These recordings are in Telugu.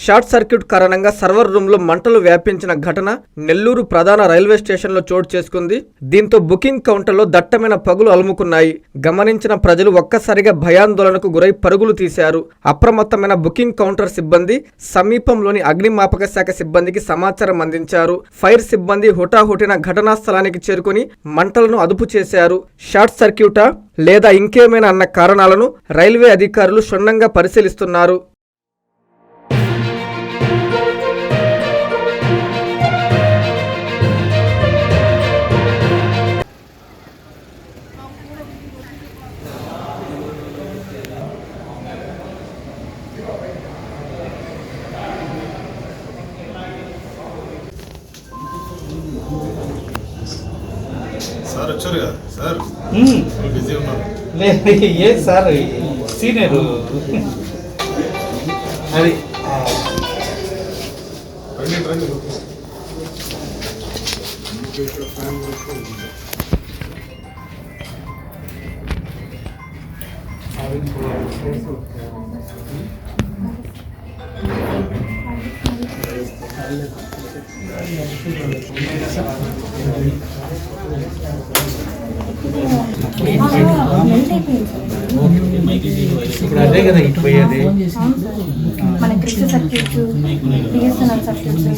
షార్ట్ సర్క్యూట్ కారణంగా సర్వర్ రూమ్లో మంటలు వ్యాపించిన ఘటన నెల్లూరు ప్రధాన రైల్వే స్టేషన్లో చోటు చేసుకుంది. దీంతో బుకింగ్ కౌంటర్లో దట్టమైన పగులు అలుముకున్నాయి. గమనించిన ప్రజలు ఒక్కసారిగా భయాందోళనకు గురై పరుగులు తీశారు. అప్రమత్తమైన బుకింగ్ కౌంటర్ సిబ్బంది సమీపంలోని అగ్నిమాపక శాఖ సిబ్బందికి సమాచారం అందించారు. ఫైర్ సిబ్బంది హుటాహుటిన ఘటనా స్థలానికి చేరుకుని మంటలను అదుపు చేశారు. షార్ట్ సర్క్యూటా లేదా ఇంకేమైనా అన్న కారణాలను రైల్వే అధికారులు క్షుణ్ణంగా పరిశీలిస్తున్నారు. సార్ వచ్చారు కదా సార్, బిజీ ఉన్నారు. ఏ సార్ సీనియర్ అది రండి. ఇప్పుడు అదే కదా ఇటు పోయేది. మన crystal circuits, BSNL circuits.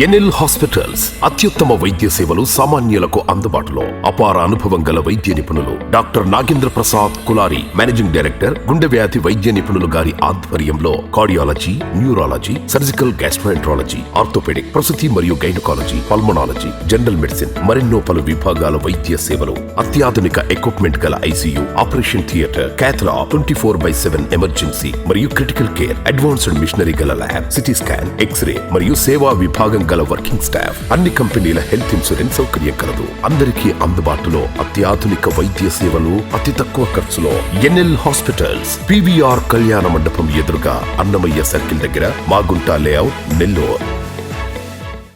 NL hospitals అత్యుత్తమ వైద్య సేవలు సామాన్యులకు అందుబాటులో. అపార అనుభవం గల వైద్య నిపుణులు doctor Nagendra Prasad Kulari, managing director, గుండె వ్యాధి వైద్య నిపుణులు గారి ఆధ్వర్యంలో cardiology, neurology, surgical gastroenterology, orthopaedic, ప్రసూతి మరియు గైనకాలజీ, పల్మనాలజీ, జనరల్ మెడిసిన్ మరెన్నో పలు విభాగాల వైద్య సేవలు. అత్యాధునిక ఎక్విప్మెంట్ గల ఐసీయూ, ఆపరేషన్ థియేటర్, క్యాథ్లా, 24/7 ఎమర్జెన్సీ మరియు క్రిటికల్ కేర్, అడ్వాన్స్డ్ మిషనరీ గల ల్యాబ్, సిటీ స్కాన్, ఎక్స్రే మరియు సేవా విభాగం గల వర్కింగ్ స్టాఫ్. అన్ని కంపెనీల హెల్త్ ఇన్సూరెన్స్ సౌకర్యం కలదు. అందరికీ అందుబాటులో అత్యాధునిక వైద్య సేవలు అతి తక్కువ ఖర్చులో. ఎన్ఎల్ హాస్పిటల్స్, పివిఆర్ కళ్యాణ మండపం ఎదురుగా, అన్నమయ్య సర్కిల్ దగ్గర, మాగుంట లేఅవుట్, నెల్లూరు.